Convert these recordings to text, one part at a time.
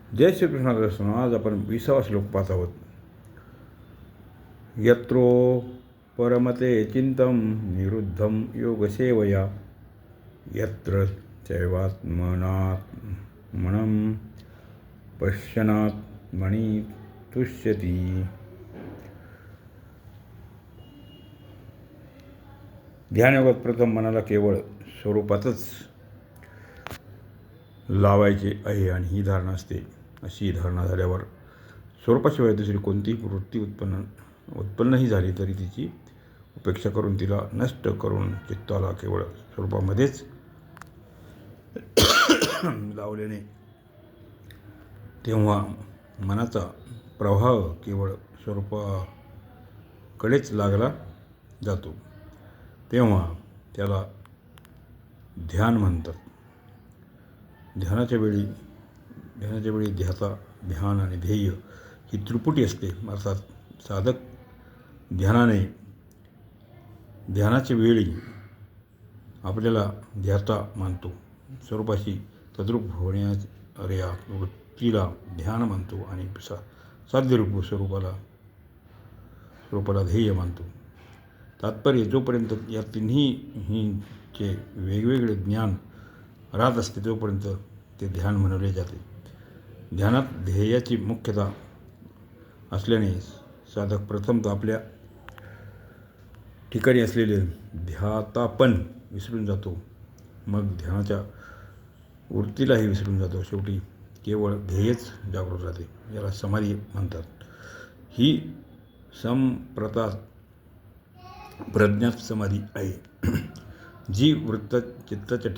जय श्रीकृष्ण. आज आपण 20वा श्लोक पाहत आहोत. यत्रो परमते चिंतम निरुद्धम योगसेवया यत्र चैवात्मनात्मनं पश्यनात्मनि तुष्यति. ध्यानयोगात प्रथम मनाला केवळ स्वरूपातच लावायचे आहे आणि ही धारणा असते. अशी धारणा झाल्यावर स्वरूपाशिवाय दुसरी कोणतीही वृत्ती उत्पन्नही झाली तरी तिची उपेक्षा करून तिला नष्ट करून चित्ताला केवळ स्वरूपामध्येच लावल्याने तेव्हा मनाचा प्रवाह केवळ स्वरूपाकडेच लागला जातो. तेव्हा त्याला ध्यान म्हणतात. ध्यानाच्या वेळी ध्यान आणि ध्येय ही त्रिपुटी असते. अर्थात साधक ध्यानाच्या वेळी आपल्याला ध्याता मानतो. स्वरूपाशी तद्रूप होण्याऱ्या वृत्तीला ध्यान मानतो आणि साध्यरूप स्वरूपाला ध्येय मानतो. तात्पर्य, जोपर्यंत या तिन्हीचे वेगवेगळे ज्ञान राहत असते तोपर्यंत ते ध्यान म्हणवले जाते. ध्यानात ध्येयाची मुख्यता असल्याने साधक प्रथमतः आपल्या ठिकाणी असलेले ध्यातापण विसरून जातो. मग ध्यानाच्या वृत्तीलाही विसरून जातो. शेवटी केवळ ध्येयच जागृत राहते. याला समाधी म्हणतात. ही प्रज्ञात समाधी आहे, जी चित्ताच्या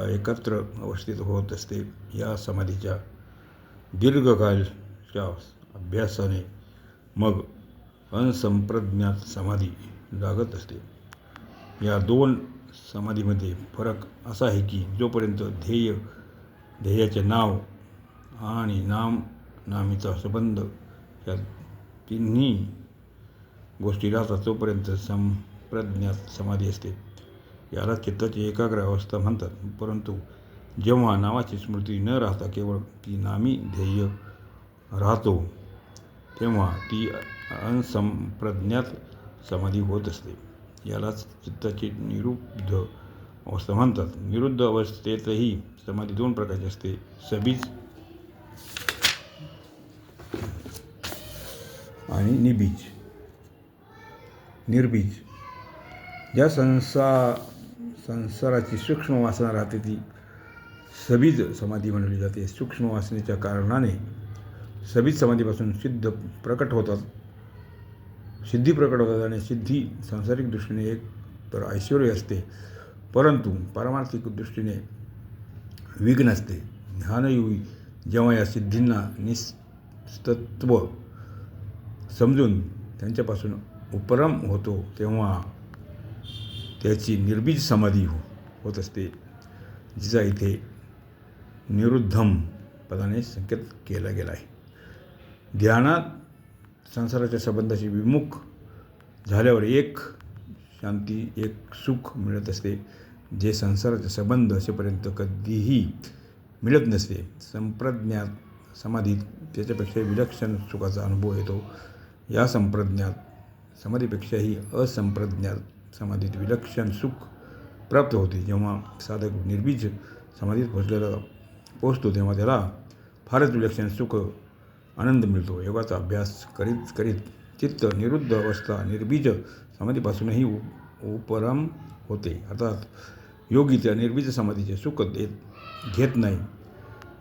एकत्र अवस्थेत होत असते. या समाधीच्या दीर्घकाळच्या अभ्यासाने मग असंप्रज्ञात समाधी लागत असते. या दोन समाधीमध्ये फरक असा आहे की जोपर्यंत ध्येयाचे नाव आणि नामीचा संबंध या तिन्ही गोष्टी राहतात तोपर्यंत संप्रज्ञात समाधी असते. याला चित्ताची एकाग्र अवस्था म्हणतात. परंतु जेव्हा नावाची स्मृती न राहता केवळ ती नामी ध्येय राहतो तेव्हा ती असंप्रज्ञात समाधी होत असते. यालाच चित्ताची निरुद्ध अवस्था म्हणतात. निरुद्ध अवस्थेतही समाधी दोन प्रकारची असते, सबीज आणि निर्बीज. ज्या संसाराची सूक्ष्म वासना राहते ती सबीज समाधी म्हणली जाते. सूक्ष्म वासनेच्या कारणाने सबीज समाधीपासून सिद्धी प्रकट होतात आणि सिद्धी सांसारिक दृष्टीने एक तर ऐश्वर्य असते, परंतु पारमार्थिक दृष्टीने विघ्न असते. ध्यानयोगी जेव्हा या सिद्धींना निस्तत्व समजून त्यांच्यापासून उपरम होतो तेव्हा त्याची निर्बीज समाधी होत असते, जिचा इथे निरुद्धम पदाने संकेत केला गेला आहे. ध्यानात संसाराच्या संबंधाशी विमुख झाल्यावर एक शांती, एक सुख मिळत असते, जे संसाराचे संबंध असेपर्यंत कधीही मिळत नसते. संप्रज्ञात समाधीत त्याच्यापेक्षा विलक्षण सुखाचा अनुभव येतो. या संप्रज्ञात समाधीपेक्षाही असंप्रज्ञात समाधीत विलक्षण सुख प्राप्त होते. जेव्हा साधक निर्बीज समाधीत पोहोचतो तेव्हा त्याला फारच विलक्षण सुख, आनंद मिळतो. योगाचा अभ्यास करीत करीत चित्त निरुद्ध अवस्था निर्बीज समाधीपासूनही उपरम होते. अर्थात योगी त्या निर्बीज समाधीचे सुख घेत नाही,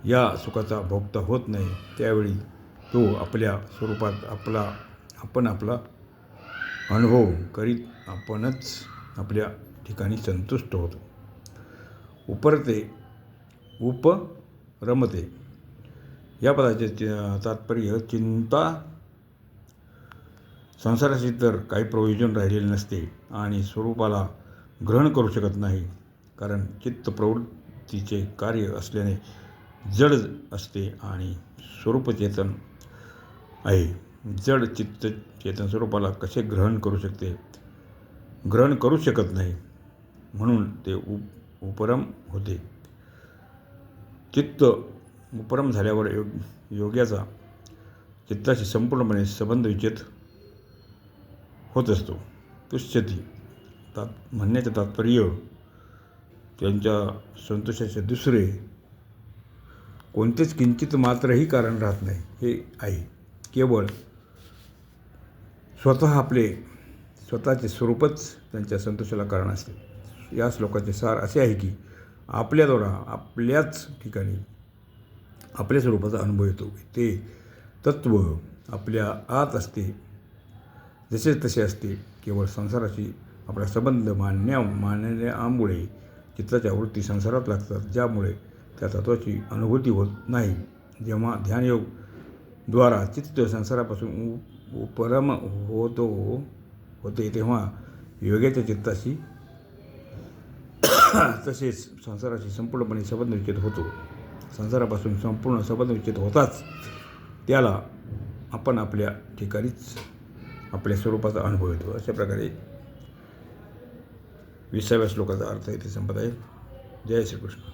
या सुखाचा भोगता होत नाही. त्यावेळी तो आपल्या स्वरूपात आपला अनुभव करीत आपणच आपल्या ठिकाणी संतुष्ट होतो. उपरमते या पदाचे तात्पर्य चिंता. संसाराशी तर काही प्रयोजन राहिलेले नसते आणि स्वरूपाला ग्रहण करू शकत नाही, कारण चित्त प्रवृत्तीचे कार्य असल्याने जड असते आणि स्वरूप चेतन आहे. जड चित्त चेतन स्वरूपाला कसे ग्रहण करू शकत नाही, म्हणून ते उपरम होते. चित्त उपरम झाल्यावर योग्याचा चित्ताशी संपूर्णपणे संबंध विच्छेद होत असतो. तुष्यती म्हणण्याचे तात्पर्य त्यांच्या संतोषाचे दुसरे कोणतेच किंचित मात्रही कारण राहत नाही हे आहे. केवळ स्वतःचे स्वरूपच त्यांच्या संतोषाला कारण असते. या श्लोकाचे सार असे आहे की आपल्याद्वारा आपल्याच ठिकाणी आपल्या स्वरूपाचा अनुभव येतो. ते तत्त्व आपल्या आत असते, जसे तसे असते. केवळ संसाराशी आपला संबंध मानण्यामुळे चित्ताच्या वृत्ती संसारात लागतात, ज्यामुळे त्या तत्त्वाची अनुभूती होत नाही. जेव्हा ध्यानयोग द्वारा चित्त संसारापासून उपरम होते तेव्हा योग्याच्या चित्ताशी तसेच संसाराशी संपूर्णपणे संबंध विच्छेद होतो. संसारापासून संपूर्ण संबंध विच्छेद होताच त्याला आपण आपल्या ठिकाणीच आपल्या स्वरूपाचा अनुभव येतो. अशा प्रकारे 20व्या श्लोकाचा अर्थ इथे संपत आहे. जय श्रीकृष्ण.